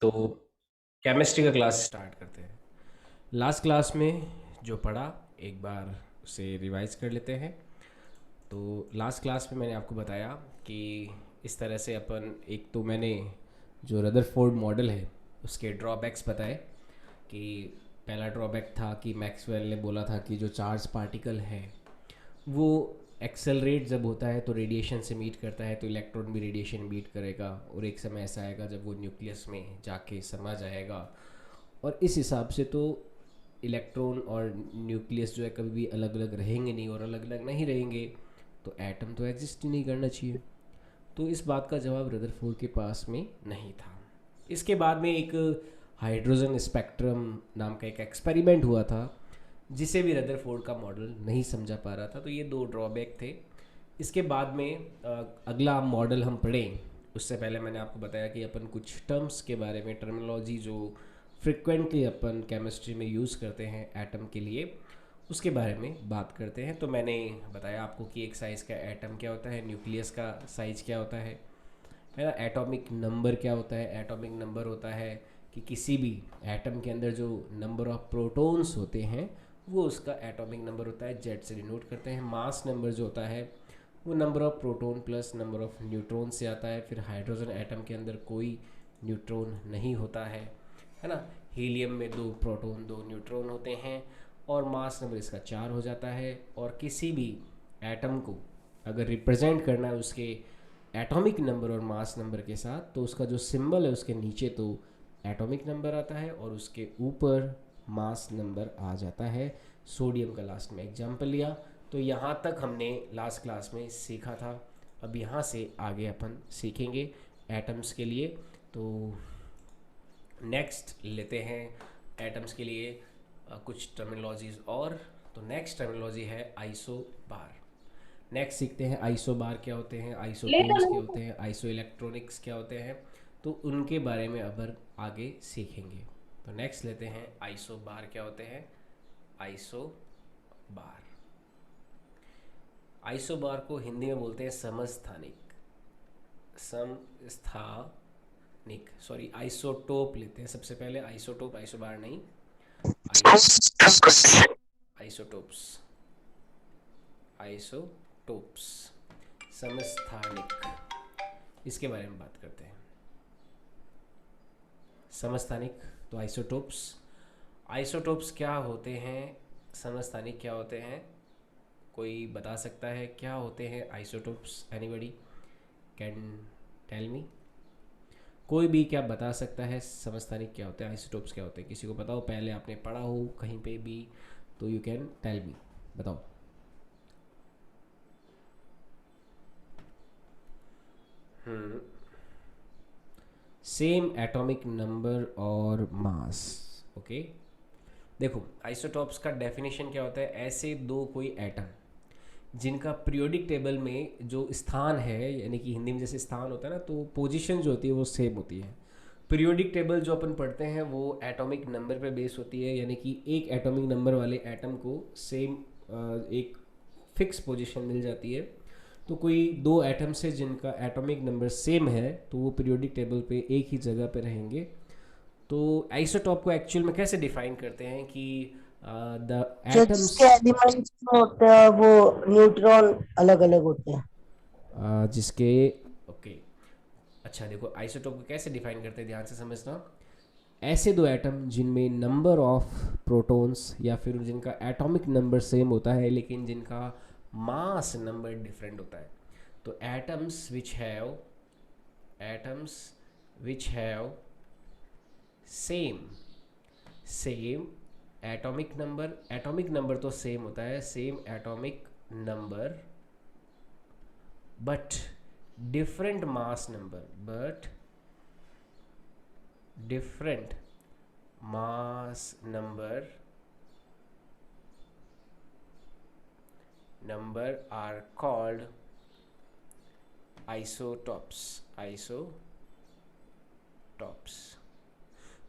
तो केमिस्ट्री का class start करते हैं। लास्ट क्लास में जो पढ़ा एक बार उसे रिवाइज कर लेते हैं। तो लास्ट क्लास में मैंने आपको बताया कि इस तरह से अपन एक तो मैंने जो रदरफोर्ड मॉडल है उसके ड्रॉबैक्स बताए कि पहला ड्रॉबैक था कि मैक्सवेल ने बोला था कि जो चार्ज पार्टिकल है वो एक्सेलरेट जब होता है तो रेडिएशन से मीट करता है, तो इलेक्ट्रॉन भी रेडिएशन मीट करेगा और एक समय ऐसा आएगा जब वो न्यूक्लियस में जाके समा जाएगा। और इस हिसाब से तो इलेक्ट्रॉन और न्यूक्लियस जो है कभी भी अलग अलग रहेंगे नहीं, और अलग अलग नहीं रहेंगे तो एटम तो एग्जिस्ट ही नहीं करना चाहिए। तो इस बात का जवाब रदरफोर्ड के पास में नहीं था। इसके बाद में एक हाइड्रोजन स्पेक्ट्रम नाम का एक एक्सपेरिमेंट हुआ था जिसे भी रदरफोर्ड का मॉडल नहीं समझा पा रहा था। तो ये दो ड्रॉबैक थे। इसके बाद में अगला मॉडल हम पढ़ें उससे पहले मैंने आपको बताया कि अपन कुछ टर्म्स के बारे में, टर्मिनोलॉजी जो फ्रिक्वेंटली अपन केमिस्ट्री में यूज़ करते हैं एटम के लिए, उसके बारे में बात करते हैं। तो मैंने बताया आपको कि एक साइज़ का एटम क्या होता है, न्यूक्लियस का साइज़ क्या होता है ना, एटॉमिक नंबर क्या होता है। एटॉमिक नंबर होता है कि किसी भी एटम के अंदर जो नंबर ऑफ प्रोटॉन्स होते हैं वो उसका एटॉमिक नंबर होता है, जेड से डिनोट करते हैं। मास नंबर जो होता है वो number of proton plus number of neutron से आता है। फिर हाइड्रोजन एटम के अंदर कोई न्यूट्रॉन नहीं होता है ना। हीलियम में दो प्रोटॉन दो न्यूट्रॉन होते हैं और मास नंबर इसका 4 हो जाता है। और किसी भी एटम को अगर रिप्रेजेंट करना है उसके एटॉमिक नंबर और मास नंबर के साथ, तो उसका जो सिंबल है उसके नीचे तो एटॉमिक नंबर आता है और उसके ऊपर मास नंबर आ जाता है। सोडियम का लास्ट में एग्जाम्पल लिया। तो यहाँ तक हमने लास्ट क्लास में सीखा था। अब यहाँ से आगे अपन सीखेंगे एटम्स के लिए। तो नेक्स्ट लेते हैं एटम्स के लिए कुछ टर्मिनोलॉजीज और। तो नेक्स्ट टर्मिनोलॉजी है आइसो बार। नेक्स्ट सीखते हैं आइसो बार क्या होते हैं, आइसोटोन्स क्या होते हैं, आइसो इलेक्ट्रॉनिक्स क्या होते हैं। तो उनके बारे में अब आगे सीखेंगे। तो नेक्स्ट लेते हैं आइसो बार क्या होते हैं। आइसो बार, आइसो बार को हिंदी में बोलते हैं समस्थानिक। समस्थानिक, सॉरी आइसोटोप लेते हैं सबसे पहले। आइसोटोप, आइसो बार नहीं। आइस आइसोटोप्स, आइसोटोप्स, समस्थानिक, इसके बारे में बात करते हैं। समस्थानिक तो आइसोटोप्स, आइसोटोप्स क्या होते हैं, समस्थानिक क्या होते हैं, कोई बता सकता है क्या होते हैं isotopes? Anybody can tell me? कोई भी क्या बता सकता है समस्थानिक क्या होते हैं, आइसोटोप्स क्या होते हैं? किसी को बताओ, पहले आपने पढ़ा हो कहीं पे भी तो यू कैन टेल मी, बताओ। हम्म, सेम एटॉमिक नंबर और मास। ओके, देखो आइसोटॉप्स का डेफिनेशन क्या होता है। ऐसे दो कोई एटम जिनका पीरियोडिक टेबल में जो स्थान है, यानी कि हिंदी में जैसे स्थान होता है ना, तो पोजीशन जो होती है वो सेम होती है। पीरियोडिक टेबल जो अपन पढ़ते हैं वो एटॉमिक नंबर पे बेस होती है, यानी कि एक एटॉमिक नंबर वाले एटम को सेम एक फिक्स पोजीशन मिल जाती है। तो कोई दो एटम से जिनका एटॉमिक नंबर सेम है तो वो पीरियोडिक टेबल पे एक ही जगह पे रहेंगे। तो आइसोटॉप को एक्चुअल में कैसे डिफाइन करते हैं कि द जो एटम्स, जिसके एलिमेंट्स होते हैं वो न्यूट्रॉन अलग अलग होते हैं। जिसके, ओके, अच्छा देखो आइसोटोप को कैसे डिफाइन करते हैं, ध्यान से समझना। ऐसे दो एटम जिनमें नंबर ऑफ प्रोटॉन्स या फिर जिनका एटॉमिक नंबर सेम होता है लेकिन जिनका मास नंबर डिफरेंट होता है। तो atoms which have same same atomic number तो सेम होता है, same atomic number but different mass number, but different mass number are called isotopes।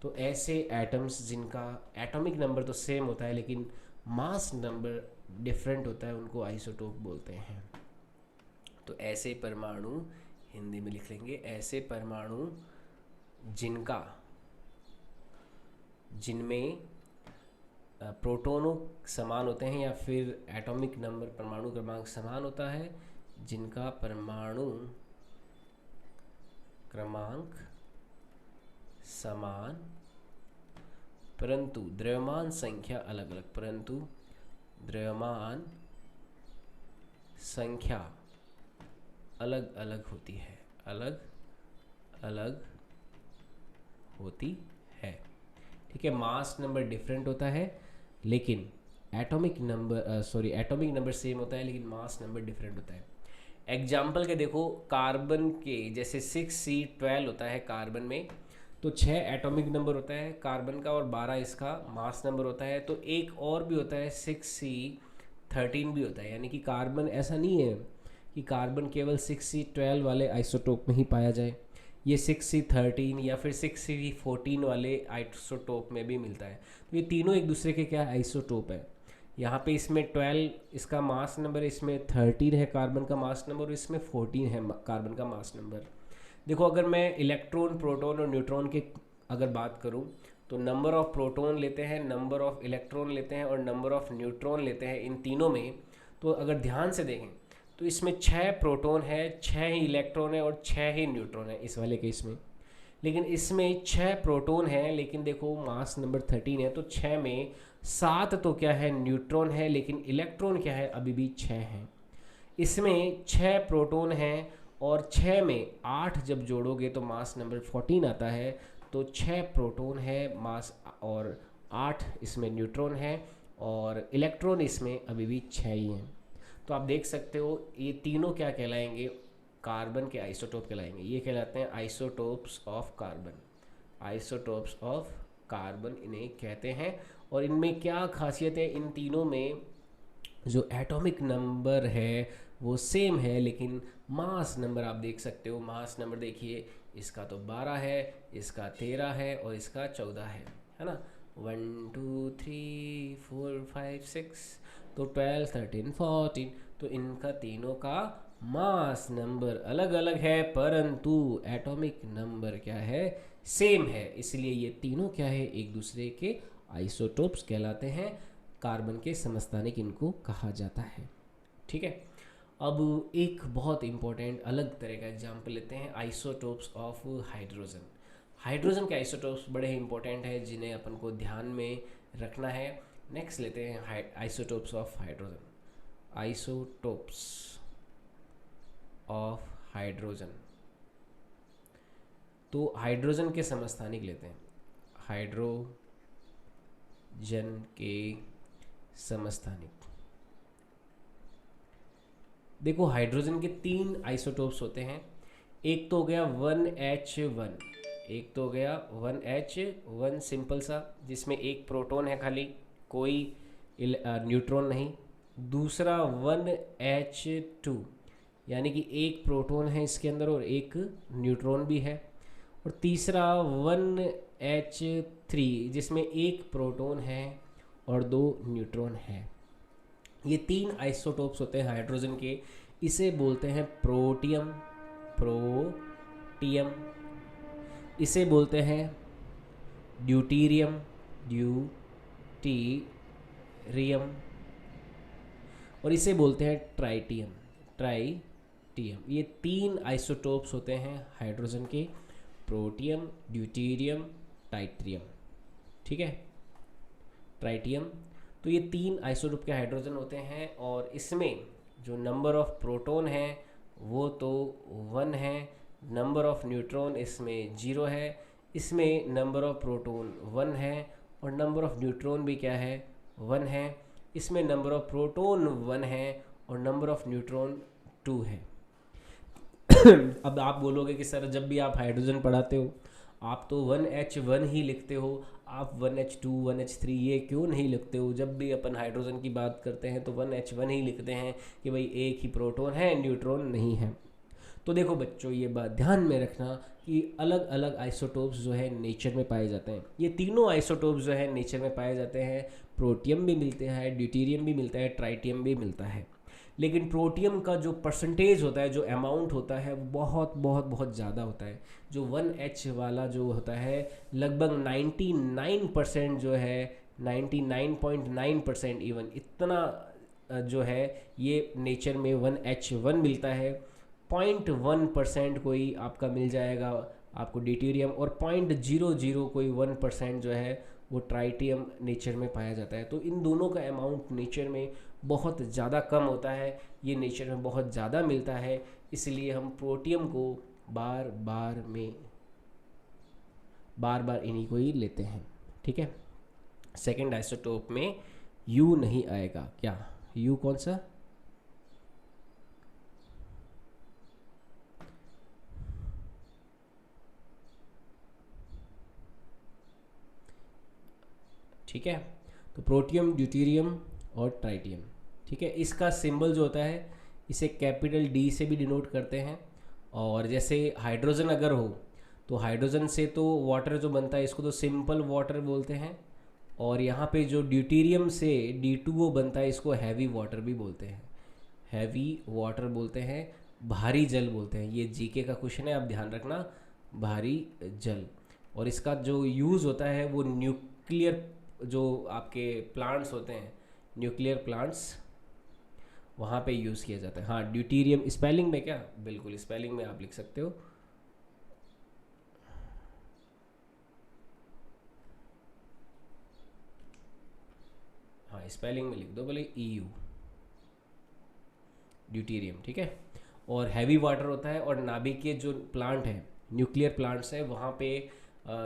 तो ऐसे एटम्स जिनका एटॉमिक नंबर तो सेम होता है लेकिन मास नंबर डिफरेंट होता है उनको आइसोटोप बोलते हैं। तो ऐसे परमाणु, हिंदी में लिख लेंगे, ऐसे परमाणु जिनका जिनमें प्रोटोनों समान होते हैं या फिर एटॉमिक नंबर परमाणु क्रमांक समान होता है, जिनका परमाणु क्रमांक समान परंतु द्रव्यमान संख्या अलग अलग, परंतु द्रव्यमान संख्या अलग अलग होती है, अलग अलग होती है। ठीक है, मास नंबर डिफरेंट होता है लेकिन एटॉमिक नंबर सेम होता है लेकिन मास नंबर डिफरेंट होता है। एग्जाम्पल के देखो, कार्बन के जैसे 6C12 होता है कार्बन में, तो 6 एटॉमिक नंबर होता है कार्बन का और 12 इसका मास नंबर होता है। तो एक और भी होता है 6C13 भी होता है, यानी कि कार्बन ऐसा नहीं है कि कार्बन केवल 6C12 वाले आइसोटोप में ही पाया जाए, ये 6C13 या फिर 6C14 वाले आइसोटोप में भी मिलता है। तो ये तीनों एक दूसरे के क्या आइसोटोप है। यहाँ पे इसमें 12 इसका मास नंबर, इसमें 13 है कार्बन का मास नंबर और इसमें 14 है कार्बन का मास नंबर। देखो, अगर मैं इलेक्ट्रॉन, प्रोटॉन और न्यूट्रॉन के अगर बात करूँ तो नंबर ऑफ़ प्रोटॉन लेते हैं, नंबर ऑफ़ इलेक्ट्रॉन लेते हैं और नंबर ऑफ़ न्यूट्रॉन लेते हैं इन तीनों में। तो अगर ध्यान से देखें तो इसमें 6 प्रोटॉन है, 6 ही इलेक्ट्रॉन है और 6 ही न्यूट्रॉन है इस वाले केस में। लेकिन इसमें 6 प्रोटॉन है लेकिन देखो मास नंबर 13 है, तो 6 में 7 तो क्या है न्यूट्रॉन है लेकिन इलेक्ट्रॉन क्या है अभी भी 6 है। इसमें 6 प्रोटॉन हैं और 6 में 8 जब जोड़ोगे तो मास नंबर 14 आता है। तो 6 प्रोटॉन है मास और 8 इसमें न्यूट्रॉन है और इलेक्ट्रॉन इसमें अभी भी 6 ही हैं। तो आप देख सकते हो ये तीनों क्या कहलाएंगे, कार्बन के आइसोटोप कहलाएंगे। ये कहलाते हैं isotopes of carbon, isotopes of carbon इन्हें कहते हैं। और इनमें क्या खासियत है, इन तीनों में जो एटॉमिक नंबर है वो सेम है लेकिन मास नंबर आप देख सकते हो, मास नंबर देखिए, इसका तो 12 है, इसका 13 है और इसका 14 है ना। 1 2 3 4 5 6 तो 12 13 14, तो इनका तीनों का मास नंबर अलग अलग है परंतु एटॉमिक नंबर क्या है, सेम है। इसलिए ये तीनों क्या है, एक दूसरे के आइसोटोप्स कहलाते हैं। कार्बन के समस्थानिक इनको कहा जाता है। ठीक है, अब एक बहुत इंपॉर्टेंट अलग तरह का एग्जाम्पल लेते हैं, आइसोटोप्स ऑफ हाइड्रोजन। हाइड्रोजन के आइसोटोप्स बड़े ही इंपॉर्टेंट है जिन्हें अपन को ध्यान में रखना है। नेक्स्ट लेते हैं isotopes of hydrogen, isotopes of hydrogen. तो हाइड्रोजन के समस्थानिक लेते हैं, हाइड्रोजन के समस्थानिक। देखो, हाइड्रोजन के 3 आइसोटोप्स होते हैं। एक तो हो गया 1H1, एक तो हो गया 1H1 सिंपल सा, जिसमें एक प्रोटॉन है खाली, कोई न्यूट्रॉन नहीं। दूसरा 1H2 यानी कि एक प्रोटॉन है इसके अंदर और एक न्यूट्रॉन भी है। और तीसरा 1H3 जिसमें एक प्रोटॉन है और 2 न्यूट्रॉन है। ये 3 आइसोटोप्स होते हैं हाइड्रोजन के। इसे बोलते हैं प्रोटियम, प्रोटियम। इसे बोलते हैं ड्यूटीरियम, ड्यूटीरियम। और इसे बोलते हैं ट्राइटियम, ट्राइटियम। ये 3 आइसोटोप्स होते हैं हाइड्रोजन के, प्रोटियम, ड्यूटीरियम, टाइट्रियम। ठीक है, ट्राइटियम। तो ये 3 आइसोटोप के हाइड्रोजन होते हैं और इसमें जो नंबर ऑफ़ प्रोटॉन है वो तो 1 है, नंबर ऑफ़ न्यूट्रॉन इसमें 0 है। इसमें नंबर ऑफ़ प्रोटॉन 1 है और नंबर ऑफ़ न्यूट्रॉन भी क्या है, 1 है। इसमें नंबर ऑफ़ प्रोटॉन 1 है और नंबर ऑफ़ न्यूट्रॉन 2 है। अब आप बोलोगे कि सर जब भी आप हाइड्रोजन पढ़ाते हो आप तो 1H1 ही लिखते हो, आप 1H2 1H3 ये क्यों नहीं लिखते हो? जब भी अपन हाइड्रोजन की बात करते हैं तो 1H1 ही लिखते हैं कि भाई एक ही प्रोटॉन है, न्यूट्रॉन नहीं है। तो देखो बच्चों, ये बात ध्यान में रखना कि अलग अलग आइसोटोप्स जो है नेचर में पाए जाते हैं। ये तीनों आइसोटोप्स जो है नेचर में पाए जाते हैं। प्रोटियम भी मिलते हैं, ड्यूटीरियम भी मिलता है, ट्राइटियम भी मिलता है। लेकिन प्रोटियम का जो परसेंटेज होता है, जो अमाउंट होता है, वो बहुत बहुत बहुत ज़्यादा होता है। जो 1H वाला जो होता है, लगभग 99% जो है, 99.9% इवन इतना जो है ये नेचर में 1H1 मिलता है। 0.1% कोई आपका मिल जाएगा आपको ड्यूटेरियम, और 0.00 कोई 1% जो है वो ट्राइटियम नेचर में पाया जाता है। तो इन दोनों का अमाउंट नेचर में बहुत ज़्यादा कम होता है, ये नेचर में बहुत ज़्यादा मिलता है, इसलिए हम प्रोटियम को बार बार इन्हीं को ही लेते हैं। ठीक है, सेकेंड आइसोटोप में यू नहीं आएगा। क्या यू कौन सा? ठीक है, तो प्रोटियम, ड्यूटेरियम और ट्राइटियम। ठीक है, इसका सिंबल जो होता है इसे कैपिटल डी से भी डिनोट करते हैं। और जैसे हाइड्रोजन अगर हो तो हाइड्रोजन से तो वाटर जो बनता है इसको तो सिंपल वाटर बोलते हैं, और यहाँ पे जो ड्यूटेरियम से D2O बनता है इसको हैवी वाटर भी बोलते हैं, हैवी वाटर बोलते हैं, भारी जल बोलते हैं। ये जीके का क्वेश्चन है, आप ध्यान रखना, भारी जल। और इसका जो यूज़ होता है वो न्यूक्लियर, जो आपके प्लांट्स होते हैं, न्यूक्लियर प्लांट्स, वहाँ पे यूज़ किया जाता है। हाँ, ड्यूटेरियम स्पेलिंग में क्या, बिल्कुल स्पेलिंग में आप लिख सकते हो। हाँ, स्पेलिंग में लिख दो भले EU, ड्यूटेरियम। ठीक है, और हैवी वाटर होता है, और नाभिक के जो प्लांट हैं, न्यूक्लियर प्लांट्स हैं, वहाँ पे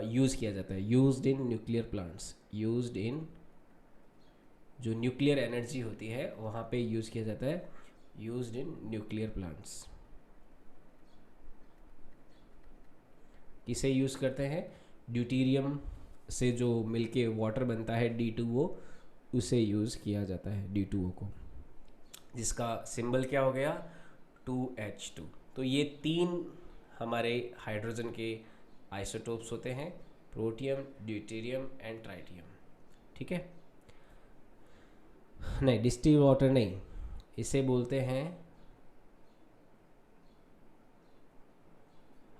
यूज़ किया जाता है। Used in nuclear plants, used in जो न्यूक्लियर एनर्जी होती है वहाँ पे यूज़ किया जाता है, यूज्ड इन न्यूक्लियर प्लांट्स। किसे यूज़ करते हैं? ड्यूटेरियम से जो मिलके वाटर बनता है D2O, उसे यूज़ किया जाता है, D2O को, जिसका सिंबल क्या हो गया? 2H2। तो ये तीन हमारे हाइड्रोजन के आइसोटोप्स होते हैं, प्रोटियम, ड्यूटेरियम एंड ट्राइटियम। ठीक है, नहीं डिस्टिल वाटर नहीं, इसे बोलते हैं,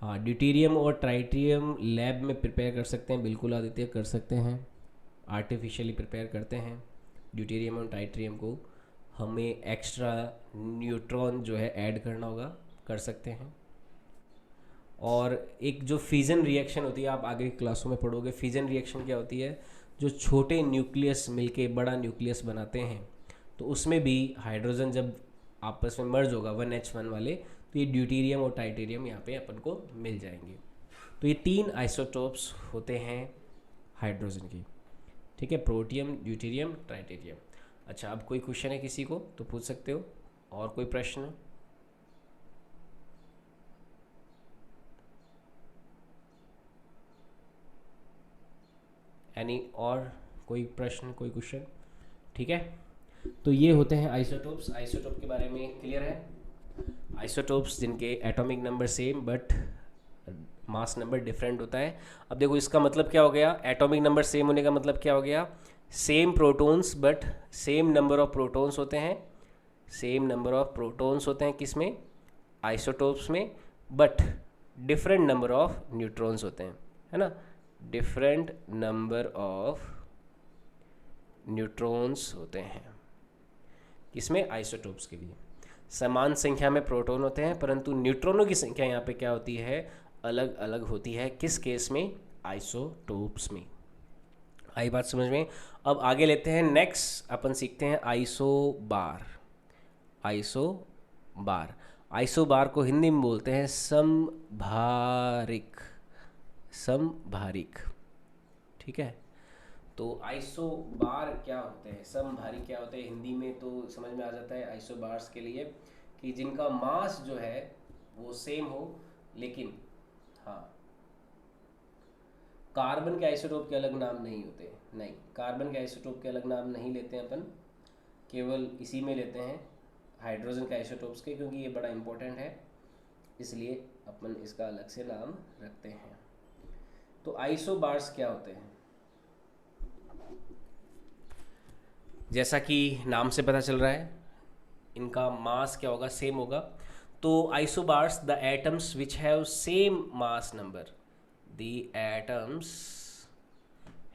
हाँ ड्यूटेरियम और ट्राइटियम लैब में प्रिपेयर कर सकते हैं, बिल्कुल आदित्य कर सकते हैं, आर्टिफिशियली प्रिपेयर करते हैं। ड्यूटेरियम और ट्राइटियम को हमें एक्स्ट्रा न्यूट्रॉन जो है ऐड करना होगा, कर सकते हैं। और एक जो फिजन रिएक्शन होती है, आप आगे क्लासों में पढ़ोगे, फिजन रिएक्शन क्या होती है? जो छोटे न्यूक्लियस मिलके बड़ा न्यूक्लियस बनाते हैं, तो उसमें भी हाइड्रोजन जब आपस में मर्ज होगा 1H1 वाले, तो ये ड्यूटेरियम और ट्राइटेरियम यहाँ पे अपन को मिल जाएंगे। तो ये तीन आइसोटोप्स होते हैं हाइड्रोजन की। ठीक है, प्रोटियम, ड्यूटेरियम, ट्राइटेरियम। अच्छा, अब कोई क्वेश्चन है किसी को तो पूछ सकते हो, और कोई प्रश्न? एनी और कोई प्रश्न, कोई क्वेश्चन? ठीक है, तो ये होते हैं आइसोटोप्स। आइसोटोप के बारे में क्लियर है? आइसोटोप्स जिनके atomic number same but mass number different होता है। अब देखो इसका मतलब क्या हो गया? एटॉमिक नंबर सेम होने का मतलब क्या हो गया? Same protons but same number of protons होते हैं, सेम नंबर ऑफ प्रोटॉन्स होते हैं किसमें? आइसोटोप्स में, but different number of neutrons होते हैं, है ना? डिफरेंट नंबर ऑफ न्यूट्रॉन्स होते हैं किसमें? आइसोटोप्स के लिए। समान संख्या में प्रोटॉन होते हैं, परंतु न्यूट्रॉनों की संख्या यहाँ पे क्या होती है? अलग अलग होती है। किस केस में? आइसोटोप्स में। आई बात समझ में? अब आगे लेते हैं, नेक्स्ट अपन सीखते हैं आइसोबार। आइसोबार, आइसोबार को हिंदी में बोलते हैं समभारिक, समभारिक। ठीक है, तो आइसोबार क्या होते हैं, समभारी क्या होते हैं, हिंदी में तो समझ में आ जाता है आइसोबार्स के लिए कि जिनका मास जो है वो सेम हो, लेकिन हाँ कार्बन के आइसोटोप के अलग नाम नहीं होते। नहीं, कार्बन के आइसोटोप के अलग नाम नहीं लेते हैं अपन, केवल इसी में लेते हैं हाइड्रोजन के आइसोटोप्स के, क्योंकि ये बड़ा इंपॉर्टेंट है, इसलिए अपन इसका अलग से नाम रखते हैं। तो आइसोबार्स क्या होते हैं? जैसा कि नाम से पता चल रहा है, इनका मास क्या होगा, सेम होगा। तो isobars the atoms which have same mass number, the atoms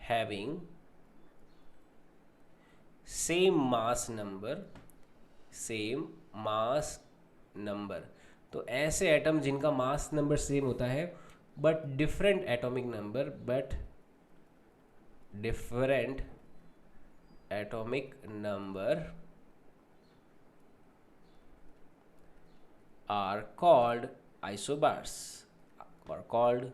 having same mass number, same mass number. तो ऐसे एटम जिनका मास नंबर सेम होता है but different atomic number, but different atomic number are called isobars, और called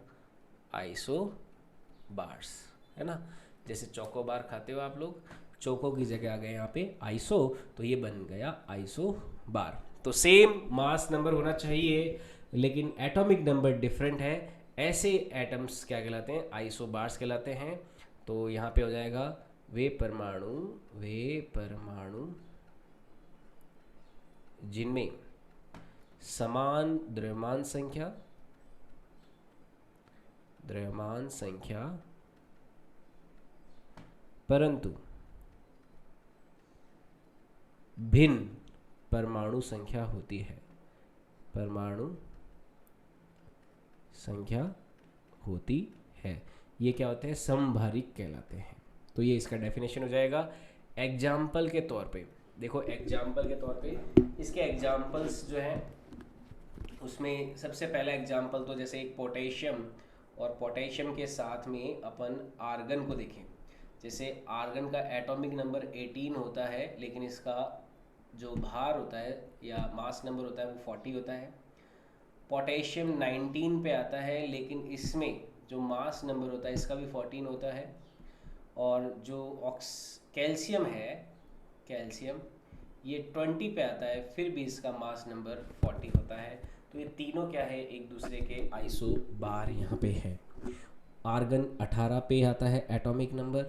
isobars, है ना। जैसे chocobar खाते हो आप लोग, चोको की जगह आ गए यहाँ पे आइसो, तो ये बन गया आइसोबार। तो सेम मास नंबर होना चाहिए लेकिन एटॉमिक नंबर डिफरेंट है, ऐसे एटम्स क्या कहलाते हैं, आइसोबार्स कहलाते हैं। तो यहाँ पे हो जाएगा वे परमाणु जिनमें समान द्रव्यमान संख्या परंतु भिन्न परमाणु संख्या होती है, परमाणु संख्या होती है, ये क्या होते हैं, समभारिक कहलाते हैं। तो ये इसका डेफिनेशन हो जाएगा। एग्जाम्पल के तौर पे देखो, एग्जाम्पल के तौर पे इसके एग्जाम्पल्स जो हैं उसमें सबसे पहला एग्जाम्पल तो जैसे एक पोटेशियम, और पोटेशियम के साथ में अपन आर्गन को देखें। जैसे आर्गन का एटॉमिक नंबर 18 होता है लेकिन इसका जो भार होता है या मास नंबर होता है वो 40 होता है। पोटेशियम 19 पे आता है लेकिन इसमें जो मास नंबर होता है इसका भी 14 होता है। और जो कैल्शियम है, कैल्शियम ये 20 पे आता है, फिर भी इसका मास नंबर 40 होता है। तो ये तीनों क्या है, एक दूसरे के आइसो बार यहाँ पे है। आर्गन 18 पे आता है एटॉमिक नंबर,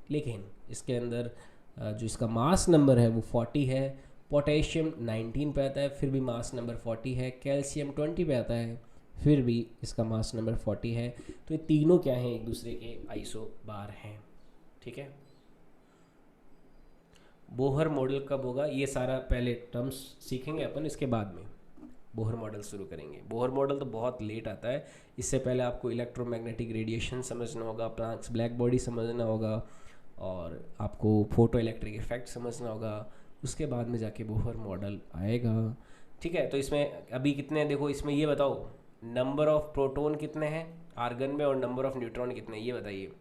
लेकिन इसके अंदर जो इसका मास नंबर है वो 40 है। पोटेशियम 19 पे आता है, फिर भी मास नंबर 40 है। कैल्शियम 20 पे आता है, फिर भी इसका मास नंबर 40 है। तो ये तीनों क्या हैं, एक दूसरे के आइसो बार हैं, ठीक है। बोहर मॉडल कब होगा, ये सारा पहले टर्म्स सीखेंगे अपन, इसके बाद में बोहर मॉडल शुरू करेंगे। बोहर मॉडल तो बहुत लेट आता है, इससे पहले आपको इलेक्ट्रोमैग्नेटिक रेडिएशन समझना होगा, प्लैंक्स ब्लैक बॉडी समझना होगा, और आपको फोटो इलेक्ट्रिक इफेक्ट समझना होगा, उसके बाद में जाके बोहर मॉडल आएगा, ठीक है। तो इसमें अभी कितने हैं देखो, इसमें ये बताओ नंबर ऑफ प्रोटॉन कितने हैं आर्गन में और नंबर ऑफ न्यूट्रॉन कितने हैं, ये बताइए।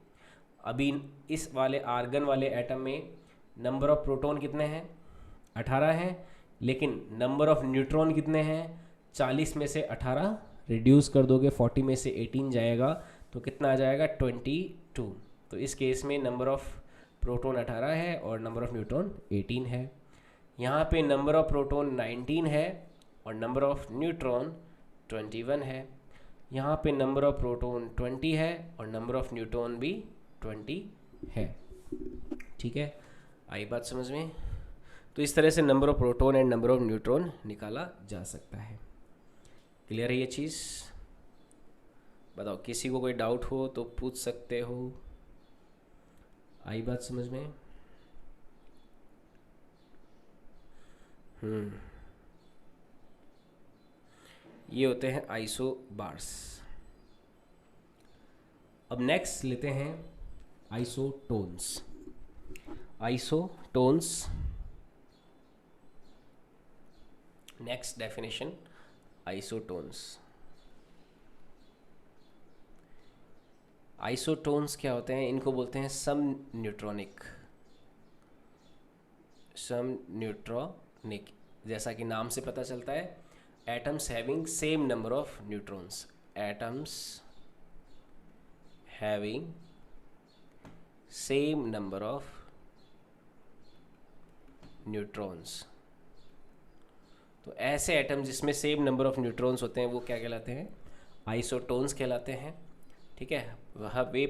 अभी इस वाले आर्गन वाले एटम में नंबर ऑफ प्रोटॉन कितने हैं, 18 हैं, लेकिन नंबर ऑफ न्यूट्रॉन कितने हैं, 40 में से 18 रिड्यूस कर दोगे, 40 में से 18 जाएगा, तो कितना आ जाएगा, 22। तो इस केस में नंबर ऑफ प्रोटॉन 18 है और नंबर ऑफ न्यूट्रॉन 18 है। यहाँ पे नंबर ऑफ प्रोटॉन 19 है और नंबर ऑफ न्यूट्रॉन 21 है। यहाँ पे नंबर ऑफ प्रोटॉन 20 है और नंबर ऑफ न्यूट्रॉन भी 20 है, ठीक है। आई बात समझ में। तो इस तरह से number of proton and number of neutron निकाला जा सकता है। क्लियर है ये चीज़, बताओ किसी को कोई डाउट हो तो पूछ सकते हो। आई बात समझ में। ये होते हैं आइसोबार्स। अब नेक्स्ट लेते हैं isotones. Isotones, next definition isotones. Isotones क्या होते हैं, इनको बोलते हैं सम न्यूट्रॉनिक। जैसा कि नाम से पता चलता है, atoms having same number of neutrons, atoms having same number of neutrons. तो ऐसे एटम जिसमें सेम नंबर ऑफ न्यूट्रॉन्स होते हैं वो क्या कहलाते हैं, आइसोटोन्स कहलाते हैं, ठीक है। वह वे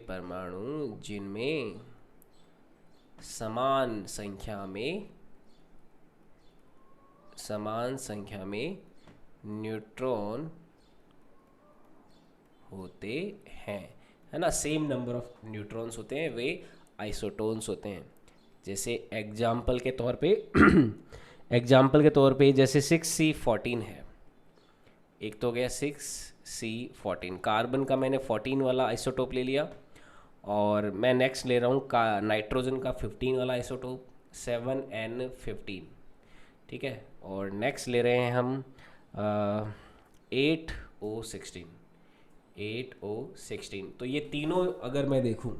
परमाणु जिनमें समान संख्या में न्यूट्रॉन होते हैं, है ना, सेम नंबर ऑफ न्यूट्रॉन्स होते हैं, वे आइसोटोन्स होते हैं। जैसे एग्जाम्पल के तौर पे जैसे 6C14 है, एक तो हो गया 6C14, कार्बन का मैंने 14 वाला आइसोटोप ले लिया, और मैं नेक्स्ट ले रहा हूँ का नाइट्रोजन का 15 वाला आइसोटोप 7N15, ठीक है। और नेक्स्ट ले रहे हैं हम 8O16। तो ये तीनों अगर मैं देखूँ,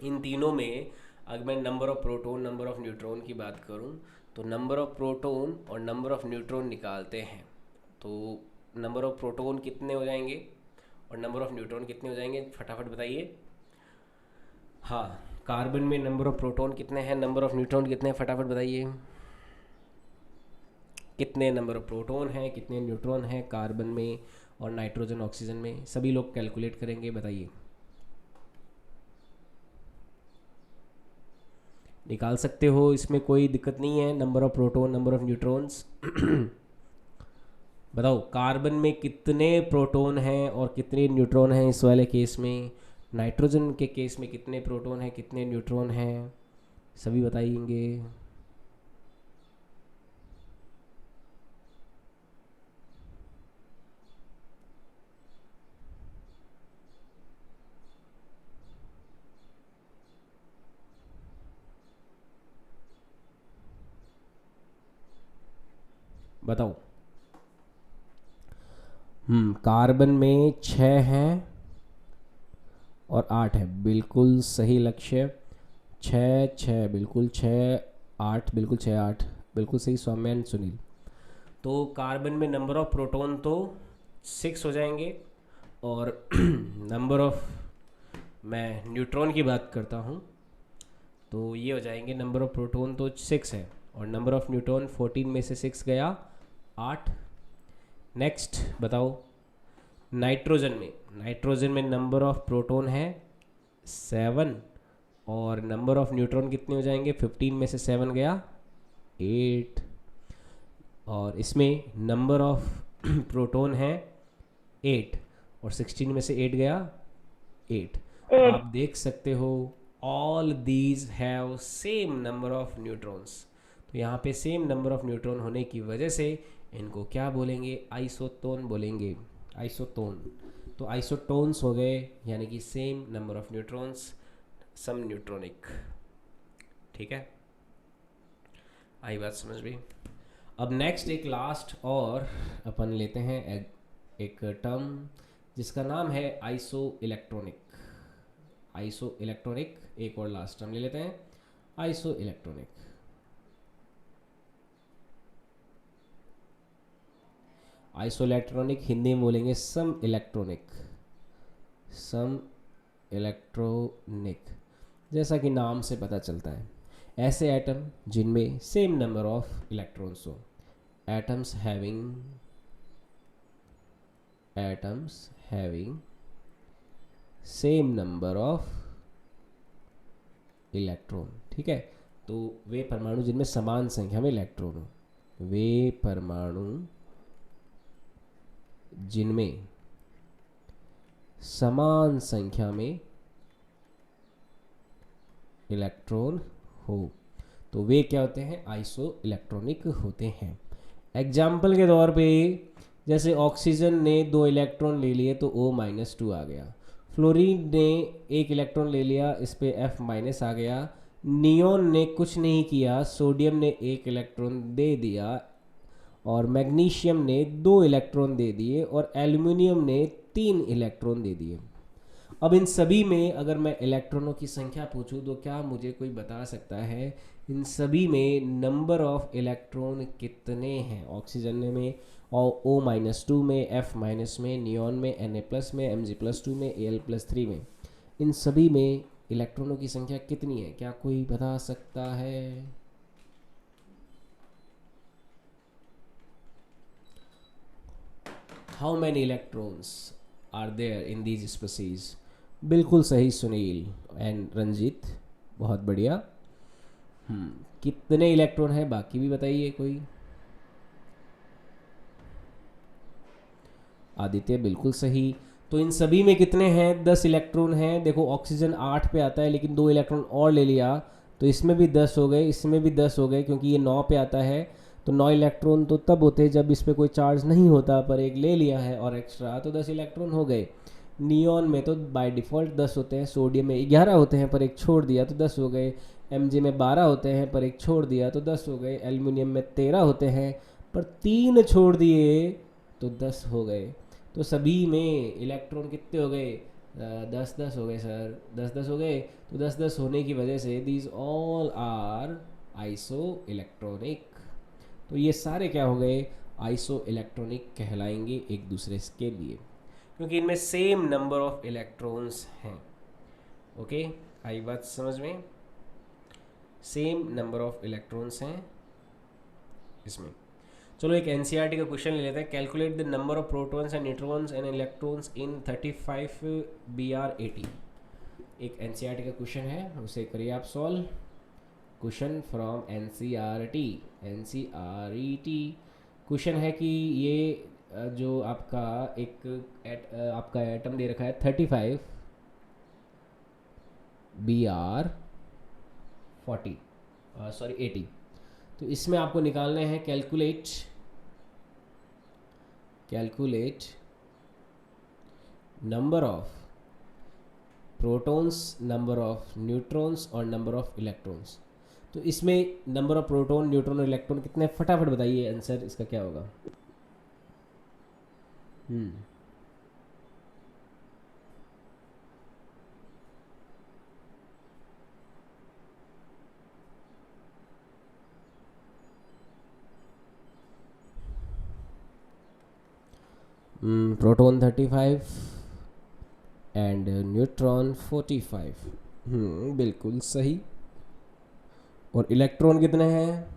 इन तीनों में अगर मैं number of proton number of neutron की बात करूँ, तो नंबर ऑफ़ प्रोटॉन और नंबर ऑफ़ न्यूट्रॉन निकालते हैं तो नंबर ऑफ़ प्रोटॉन कितने हो जाएंगे और नंबर ऑफ़ न्यूट्रॉन कितने हो जाएंगे, फटाफट बताइए। हाँ, कार्बन में नंबर ऑफ़ प्रोटॉन कितने हैं, नंबर ऑफ़ न्यूट्रॉन कितने हैं, फटाफट बताइए। कितने नंबर ऑफ़ प्रोटॉन हैं, कितने न्यूट्रॉन हैं कार्बन में और नाइट्रोजन ऑक्सीजन में, सभी लोग कैलकुलेट करेंगे, बताइए। निकाल सकते हो, इसमें कोई दिक्कत नहीं है। Number of proton number of neutrons बताओ, कार्बन में कितने प्रोटॉन हैं और कितने न्यूट्रॉन हैं इस वाले केस में, नाइट्रोजन के केस में कितने प्रोटॉन हैं कितने न्यूट्रॉन हैं, सभी बताएंगे। बताओ। कार्बन में 6 हैं और 8 है, बिल्कुल सही लक्ष्य। 6 6 बिल्कुल 6 8 बिल्कुल 6 8 बिल्कुल सही सौम्य एंड सुनील। तो कार्बन में नंबर ऑफ़ प्रोटॉन तो 6 हो जाएंगे, और नंबर ऑफ़, मैं न्यूट्रॉन की बात करता हूँ तो ये हो जाएंगे, नंबर ऑफ़ प्रोटॉन तो 6 है और नंबर ऑफ़ न्यूट्रॉन 14 में से 6 गया 8। नेक्स्ट बताओ, नाइट्रोजन में नंबर ऑफ़ प्रोटॉन है 7 और नंबर ऑफ़ न्यूट्रॉन कितने हो जाएंगे, 15 में से 7 गया 8, और इसमें नंबर ऑफ़ प्रोटॉन है 8 और 16 में से 8 गया 8। आप देख सकते हो all these have same number of neutrons, तो यहाँ पे सेम नंबर ऑफ़ न्यूट्रॉन होने की वजह से इनको क्या बोलेंगे, आइसोटोन बोलेंगे, आइसोटोन। तो आइसोटोन्स हो गए, यानी कि same number of neutrons, some neutronic, ठीक है। आई बात समझ में। अब नेक्स्ट एक लास्ट और अपन लेते हैं एक टर्म जिसका नाम है आइसो इलेक्ट्रॉनिक। आइसो इलेक्ट्रॉनिक, एक और लास्ट टर्म ले लेते हैं, iso electronic. Iso electronic Hindi में बोलेंगे सम इलेक्ट्रॉनिक, सम इलेक्ट्रॉनिक। जैसा कि नाम से पता चलता है, ऐसे एटम जिनमें सेम नंबर ऑफ इलेक्ट्रॉन्स हो, atoms having same number of electron, ठीक है। तो वे परमाणु जिनमें समान संख्या में इलेक्ट्रॉन हो, वे परमाणु जिनमें समान संख्या में इलेक्ट्रॉन हो, तो वे क्या होते हैं, आइसो इलेक्ट्रॉनिक होते हैं। एग्जाम्पल के तौर पे जैसे ऑक्सीजन ने 2 इलेक्ट्रॉन ले लिए तो O-2 आ गया, फ्लोरीन ने 1 इलेक्ट्रॉन ले लिया, इस पे F- आ गया, नियोन ने कुछ नहीं किया, सोडियम ने 1 इलेक्ट्रॉन दे दिया, और मैग्नीशियम ने 2 इलेक्ट्रॉन दे दिए, और एल्युमिनियम ने 3 इलेक्ट्रॉन दे दिए। अब इन सभी में अगर मैं इलेक्ट्रॉनों की संख्या पूछूं तो क्या मुझे कोई बता सकता है इन सभी में नंबर ऑफ इलेक्ट्रॉन कितने हैं? ऑक्सीजन में और O-2 में, F- में, नियॉन में, Na+ में, Mg+2 में, Al+3 में, इन सभी में इलेक्ट्रॉनों की संख्या कितनी है? क्या कोई बता सकता है? How many electrons are there in these species? बिल्कुल सही सुनील एंड रंजीत, बहुत बढ़िया। कितने इलेक्ट्रॉन है बाकी भी बताइए कोई। आदित्य बिल्कुल सही। तो इन सभी में कितने हैं? 10 इलेक्ट्रॉन हैं। देखो ऑक्सीजन 8 पे आता है लेकिन 2 इलेक्ट्रॉन और ले लिया तो इसमें भी 10 हो गए, इसमें भी 10 हो गए, क्योंकि ये 9 पे आता है। तो 9 इलेक्ट्रॉन तो तब होते हैं जब इस पर कोई चार्ज नहीं होता, पर एक ले लिया है और एक्स्ट्रा, तो 10 इलेक्ट्रॉन हो गए। नियॉन में तो बाय डिफ़ॉल्ट 10 होते हैं, सोडियम में 11 होते हैं पर एक छोड़ दिया तो 10 हो गए, Mg में 12 होते हैं पर एक छोड़ दिया तो 10 हो गए, एल्युमिनियम में 13 होते हैं पर 3 छोड़ दिए तो 10 हो गए। तो सभी में इलेक्ट्रॉन कितने हो गए? 10-10 हो गए सर, 10-10 हो गए। तो 10-10 होने की वजह से these all are isoelectronic. तो ये सारे क्या हो गए? आइसो इलेक्ट्रॉनिक कहलाएंगे एक दूसरे के लिए, क्योंकि इनमें सेम नंबर ऑफ इलेक्ट्रॉन्स हैं। ओके, आई बात समझ में? सेम नंबर ऑफ इलेक्ट्रॉन्स हैं इसमें। चलो एक एनसीईआरटी का क्वेश्चन ले लेते हैं। Calculate the number of protons and neutrons and electrons in 35 BR80। एक एनसीईआरटी का क्वेश्चन है, उसे करिए आप solve. Question from NCERT. NCERT question है कि ये जो आपका आपका एटम दे रखा है 35 BR40 सॉरी 80। तो इसमें आपको निकालने हैं calculate number of protons, number of neutrons और नंबर ऑफ इलेक्ट्रॉन्स। तो इसमें नंबर ऑफ प्रोटॉन, न्यूट्रॉन और इलेक्ट्रॉन कितने? फटाफट बताइए आंसर इसका क्या होगा। Proton 35 and neutron 45। बिल्कुल सही। और इलेक्ट्रॉन कितने हैं?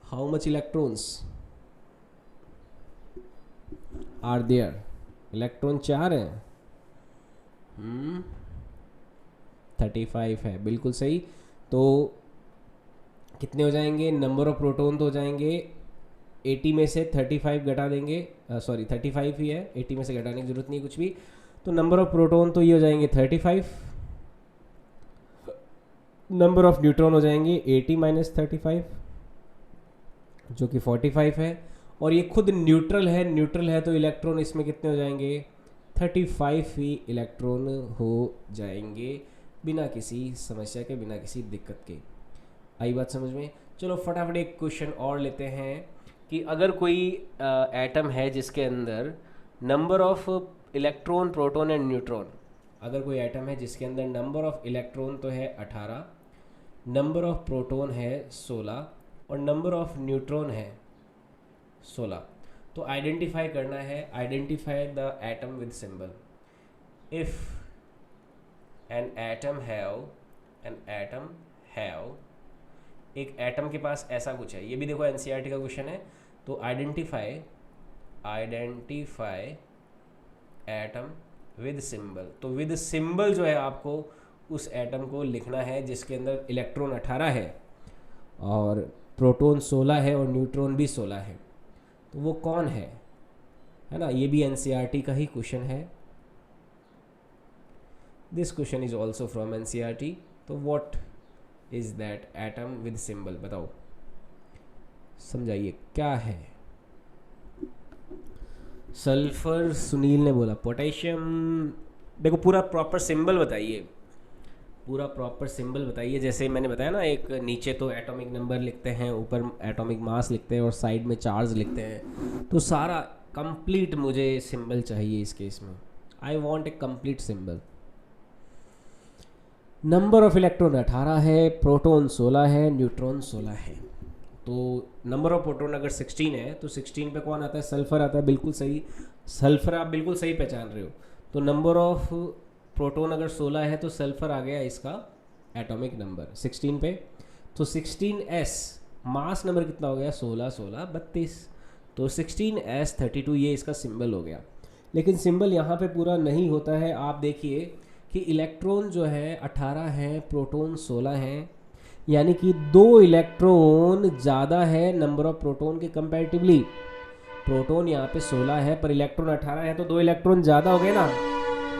How much electrons are there? Electron 4 हैं। 35 है, बिल्कुल सही। तो कितने हो जाएंगे? नंबर ऑफ प्रोटॉन तो हो जाएंगे 80 में से 35 घटा देंगे, सॉरी 35 ही है, 80 में से घटाने की जरूरत नहीं है कुछ भी। तो नंबर ऑफ प्रोटॉन तो ये हो जाएंगे 35, नंबर ऑफ न्यूट्रॉन हो जाएंगे 80 माइनस 35 जो कि 45 है। और ये खुद न्यूट्रल है तो इलेक्ट्रॉन इसमें कितने हो जाएंगे? 35 ही इलेक्ट्रॉन हो जाएंगे, बिना किसी समस्या के, बिना किसी दिक्कत के। आई बात समझ में? चलो फटाफट एक क्वेश्चन और लेते हैं कि अगर कोई एटम है जिसके अंदर number of electron, proton and neutron, अगर कोई एटम है जिसके अंदर नंबर ऑफ इलेक्ट्रॉन तो है 18, नंबर ऑफ प्रोटॉन है 16 और नंबर ऑफ न्यूट्रॉन है 16, तो आइडेंटिफाई करना है। Identify the atom with symbol. If an atom have एक एटम के पास ऐसा कुछ है, ये भी देखो एनसीईआरटी का क्वेश्चन है। तो आइडेंटिफाई एटम विद सिंबल। तो विद सिंबल जो है आपको उस एटम को लिखना है जिसके अंदर इलेक्ट्रॉन 18 है और प्रोटॉन 16 है और न्यूट्रॉन भी 16 है। तो वो कौन है ना? ये भी एनसीईआरटी का ही क्वेश्चन है। This question is also from NCERT. तो what is that atom with symbol? बताओ, समझाइए क्या है। सल्फर, सुनील ने बोला पोटेशियम। देखो पूरा प्रॉपर सिंबल बताइए, पूरा प्रॉपर सिंबल बताइए। जैसे मैंने बताया ना, एक नीचे तो एटॉमिक नंबर लिखते हैं, ऊपर एटॉमिक मास लिखते हैं और साइड में चार्ज लिखते हैं। तो सारा कंप्लीट मुझे सिंबल चाहिए इस केस में। I want a complete symbol. Number of electron 18 है, प्रोटॉन 16 है, न्यूट्रॉन 16 है। तो नंबर ऑफ प्रोटॉन अगर 16 है तो 16 पे कौन आता है? सल्फर आता है, बिल्कुल सही। सल्फर आप बिल्कुल सही पहचान रहे हो। तो नंबर ऑफ प्रोटॉन अगर 16 है तो सल्फर आ गया इसका एटॉमिक नंबर 16 पे। तो 16s मास नंबर कितना हो गया? 16 16 32। तो 16s32 ये इसका सिंबल हो गया। लेकिन सिंबल यहाँ पे पूरा नहीं होता है। आप देखिए कि इलेक्ट्रॉन जो है 18 हैं, प्रोटॉन 16 हैं, यानी कि 2 इलेक्ट्रॉन ज़्यादा है नंबर ऑफ प्रोटॉन के कंपैरेटिवली। प्रोटॉन यहाँ पे 16 है पर इलेक्ट्रॉन 18 है, तो 2 इलेक्ट्रॉन ज़्यादा हो गए ना।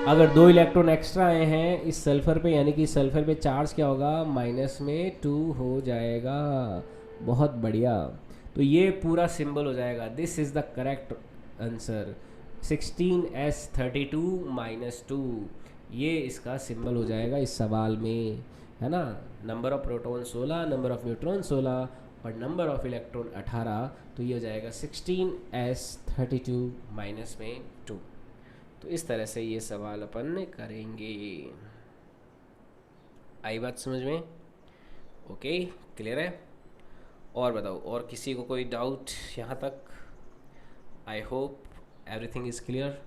अगर 2 इलेक्ट्रॉन एक्स्ट्रा आए हैं इस सल्फर पे, यानी कि सल्फर पे चार्ज क्या होगा, माइनस में 2 हो जाएगा। बहुत बढ़िया। तो ये पूरा सिंबल हो जाएगा, this is the correct answer. 16s32 -2 ये इसका सिंबल हो जाएगा इस सवाल में, है ना। Number of proton 16, number of neutron 16 और नंबर ऑफ इलेक्ट्रॉन 18, तो ये हो जाएगा 16s32 माइनस में 2। तो इस तरह से ये सवाल अपन करेंगे। आई बात समझ में? ओके, क्लियर है? और बताओ, और किसी को कोई डाउट यहाँ तक? I hope everything is clear.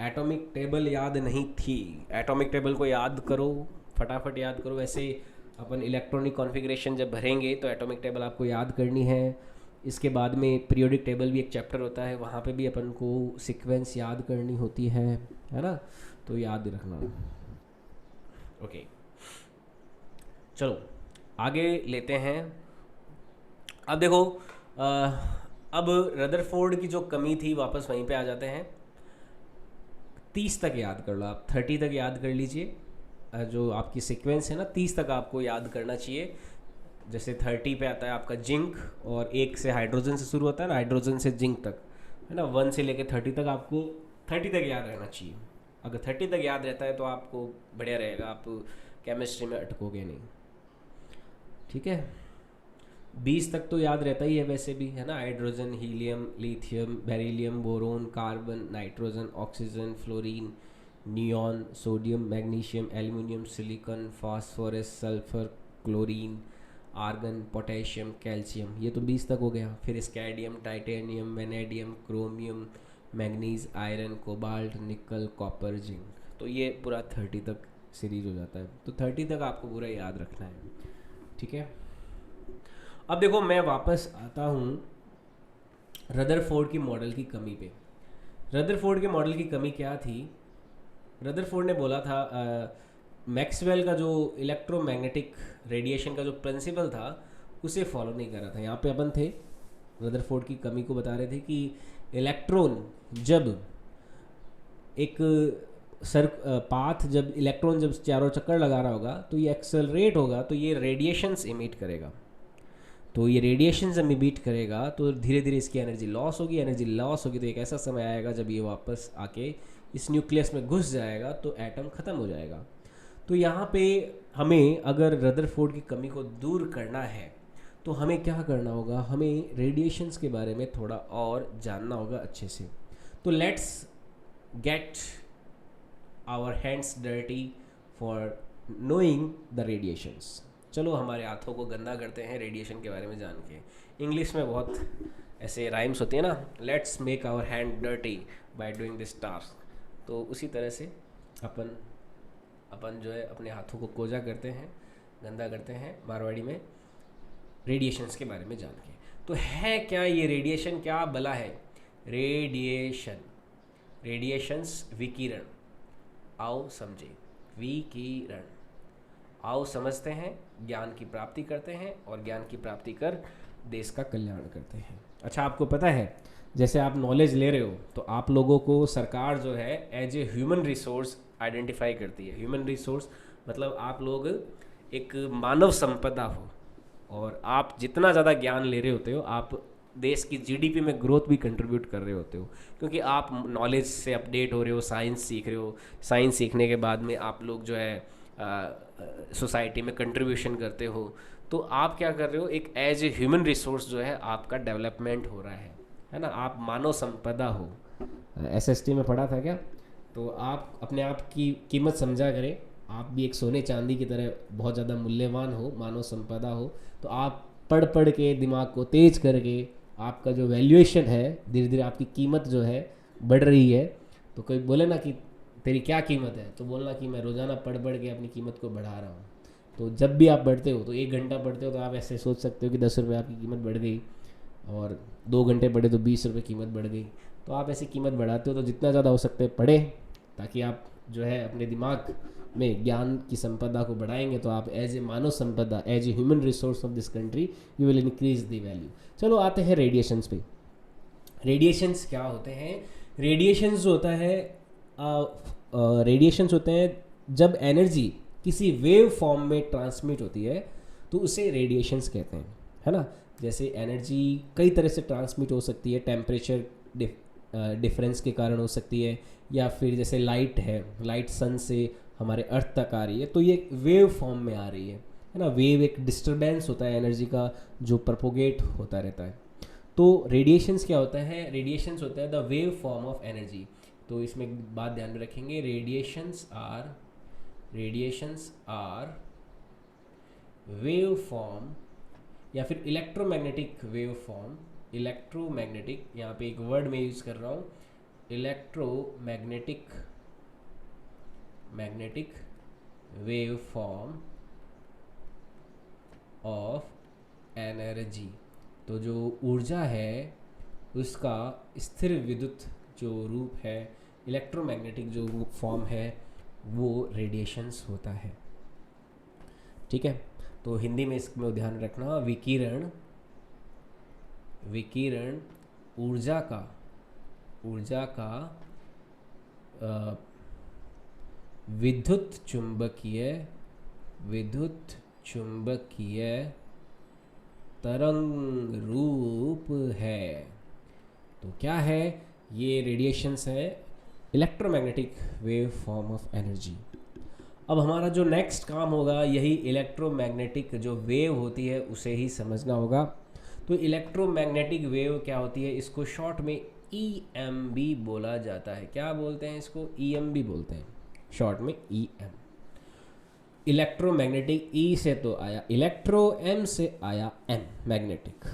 Atomic table याद नहीं थी, एटॉमिक टेबल को याद करो, फटाफट याद करो। वैसे अपन इलेक्ट्रॉनिक कॉन्फ़िगरेशन जब भरेंगे तो एटॉमिक टेबल आपको याद करनी है। इसके बाद में पीरियोडिक टेबल भी एक चैप्टर होता है, वहाँ पे भी अपन को सीक्वेंस याद करनी होती है ना, तो याद रखना। ओके, चलो आगे लेते हैं। अब देखो, अब रदरफोर्ड की जो कमी थी वापस वहीं पे आ जाते हैं। 30 तक याद कर लो आप, 30 तक याद कर लीजिए। जो आपकी सीक्वेंस है ना, 30 तक आपको याद करना चाहिए। जैसे 30 पे आता है आपका जिंक, और 1 से हाइड्रोजन से शुरू होता है ना, हाइड्रोजन से जिंक तक, है ना। 1 से लेके 30 तक आपको 30 तक याद रहना चाहिए। अगर 30 तक याद रहता है तो आपको बढ़िया रहेगा, आप केमिस्ट्री में अटकोगे नहीं। ठीक है, 20 तक तो याद रहता ही है वैसे भी, है ना। Hydrogen, helium, lithium, beryllium, boron, carbon, nitrogen, oxygen, fluorine, neon, sodium, magnesium, aluminium, silicon, phosphorus, sulphur, chlorine, argon, potassium, calcium, ये तो 20 तक हो गया। फिर scandium, titanium, vanadium, chromium, manganese, iron, cobalt, nickel, copper, zinc, तो ये पूरा 30 तक सीरीज हो जाता है। तो 30 तक आपको पूरा याद रखना है, ठीक है। अब देखो, मैं वापस आता हूँ रदरफोर्ड की मॉडल की कमी पे। रदरफोर्ड के मॉडल की कमी क्या थी? रदरफोर्ड ने बोला था मैक्सवेल का जो इलेक्ट्रोमैग्नेटिक रेडिएशन का जो प्रिंसिपल था उसे फॉलो नहीं कर रहा था। यहाँ पे अपन थे, रदरफोर्ड की कमी को बता रहे थे कि इलेक्ट्रॉन जब एक पाथ, जब इलेक्ट्रॉन जब चारों चक्कर लगा रहा होगा तो ये एक्सेलरेट होगा, तो ये रेडिएशंस इमिट करेगा। तो ये रेडिएशन जब इमिट करेगा तो धीरे धीरे इसकी एनर्जी लॉस होगी, एनर्जी लॉस होगी तो एक ऐसा समय आएगा जब ये वापस आके इस न्यूक्लियस में घुस जाएगा तो एटम ख़त्म हो जाएगा। तो यहाँ पे हमें अगर रदरफोर्ड की कमी को दूर करना है तो हमें क्या करना होगा, हमें रेडिएशंस के बारे में थोड़ा और जानना होगा अच्छे से। तो let's get our hands dirty for knowing the radiations. चलो हमारे हाथों को गंदा करते हैं रेडिएशन के बारे में जान के। इंग्लिश में बहुत ऐसे राइम्स होती है ना, let's make our hand dirty by doing this task. तो उसी तरह से अपन जो है अपने हाथों को कोजा करते हैं, गंदा करते हैं मारवाड़ी में, रेडिएशंस के बारे में जान के। तो है क्या ये रेडिएशन, क्या भला है रेडिएशन? रेडिएशंस विकिरण, आओ समझे। विकिरण, आओ समझते हैं, ज्ञान की प्राप्ति करते हैं और ज्ञान की प्राप्ति कर देश का कल्याण करते हैं। अच्छा, आपको पता है जैसे आप नॉलेज ले रहे हो तो आप लोगों को सरकार जो है as a human resource identify करती है। ह्यूमन रिसोर्स मतलब आप लोग एक मानव संपदा हो, और आप जितना ज़्यादा ज्ञान ले रहे होते हो आप देश की जीडीपी में ग्रोथ भी कंट्रीब्यूट कर रहे होते हो, क्योंकि आप नॉलेज से अपडेट हो रहे हो, साइंस सीख रहे हो। साइंस सीखने के बाद में आप लोग जो है सोसाइटी में कंट्रीब्यूशन करते हो। तो आप क्या कर रहे हो, एक एज ए ह्यूमन रिसोर्स जो है आपका डेवलपमेंट हो रहा है ना। आप मानव संपदा हो। एसएसटी में पढ़ा था क्या? तो आप अपने आप की कीमत समझा करें। आप भी एक सोने चांदी की तरह बहुत ज़्यादा मूल्यवान हो, मानव संपदा हो। तो आप पढ़ पढ़ के दिमाग को तेज करके आपका जो वैल्यूएशन है, धीरे धीरे आपकी कीमत जो है बढ़ रही है। तो कोई बोले ना कि तेरी क्या कीमत है, तो बोलना कि मैं रोज़ाना पढ़ पढ़ के अपनी कीमत को बढ़ा रहा हूँ। तो जब भी आप बढ़ते हो तो 1 घंटा पढ़ते हो तो आप ऐसे सोच सकते हो कि 10 रुपये आपकी कीमत बढ़ गई, और 2 घंटे पढ़े तो 20 रुपये कीमत बढ़ गई। तो आप ऐसी कीमत बढ़ाते हो। तो जितना ज़्यादा हो सकता है पढ़ें, ताकि आप जो है अपने दिमाग में ज्ञान की संपदा को बढ़ाएंगे तो आप एज ए मानव संपदा, as a human resource of this country, you will increase the value. चलो आते हैं रेडिएशंस पे। रेडिएशंस क्या होते हैं? रेडिएशंस होता है, रेडिएशंस होते हैं जब एनर्जी किसी वेव फॉर्म में ट्रांसमिट होती है तो उसे रेडिएशंस कहते हैं, है ना। जैसे एनर्जी कई तरह से ट्रांसमिट हो सकती है, टेम्परेचर डिफरेंस के कारण हो सकती है, या फिर जैसे लाइट है, लाइट सन से हमारे अर्थ तक आ रही है तो ये वेव फॉर्म में आ रही है ना। वेव एक डिस्टरबेंस होता है एनर्जी का जो प्रपोगेट होता रहता है। तो रेडिएशंस क्या होता है, रेडिएशंस होता है the wave form of energy. तो इसमें एक बात ध्यान में रखेंगे, रेडिएशंस आर वेव फॉर्म या फिर इलेक्ट्रोमैग्नेटिक वेव फॉर्म। इलेक्ट्रोमैग्नेटिक, यहाँ पे एक वर्ड मैं यूज़ कर रहा हूँ, electromagnetic wave form of energy. तो जो ऊर्जा है उसका स्थिर विद्युत जो रूप है, इलेक्ट्रोमैग्नेटिक जो फॉर्म है, वो रेडिएशंस होता है। ठीक है, तो हिंदी में इसमें ध्यान रखना, विकिरण ऊर्जा का विद्युत चुंबकीय तरंग रूप है। तो क्या है ये, रेडिएशंस है, electromagnetic wave form of energy. अब हमारा जो नेक्स्ट काम होगा यही इलेक्ट्रोमैग्नेटिक जो वेव होती है उसे ही समझना होगा। तो इलेक्ट्रोमैग्नेटिक वेव क्या होती है, इसको शॉर्ट में EMB बोला जाता है। क्या बोलते हैं इसको, EMB बोलते हैं, शॉर्ट में EM। इलेक्ट्रोमैग्नेटिक, E से तो आया इलेक्ट्रो, M से आया M, मैग्नेटिक।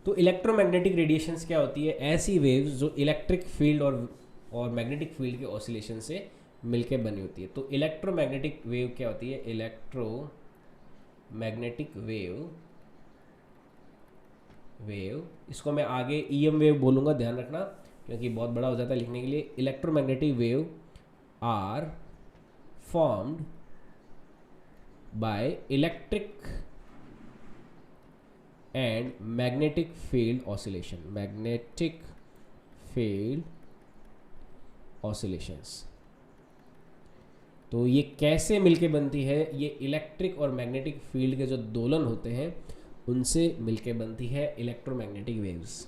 तो इलेक्ट्रोमैग्नेटिक रेडिएशंस क्या होती है, ऐसी वेव्स जो इलेक्ट्रिक फील्ड और मैग्नेटिक फील्ड के ऑसिलेशन से मिलके बनी होती है। तो इलेक्ट्रोमैग्नेटिक वेव क्या होती है, इलेक्ट्रोमैग्नेटिक वेव, इसको मैं आगे EM वेव बोलूँगा, ध्यान रखना क्योंकि बहुत बड़ा हो जाता है लिखने के लिए। Electromagnetic wave are formed by electric and magnetic field oscillations. तो ये कैसे मिलके बनती है, ये इलेक्ट्रिक और मैग्नेटिक फील्ड के जो दोलन होते हैं उनसे मिलके बनती है इलेक्ट्रोमैग्नेटिक वेव्स।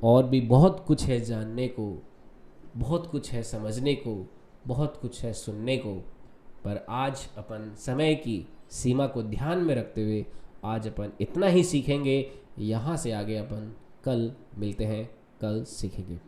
और भी बहुत कुछ है जानने को, बहुत कुछ है समझने को, बहुत कुछ है सुनने को, पर आज अपन समय की सीमा को ध्यान में रखते हुए आज अपन इतना ही सीखेंगे। यहाँ से आगे अपन कल मिलते हैं, कल सीखेंगे।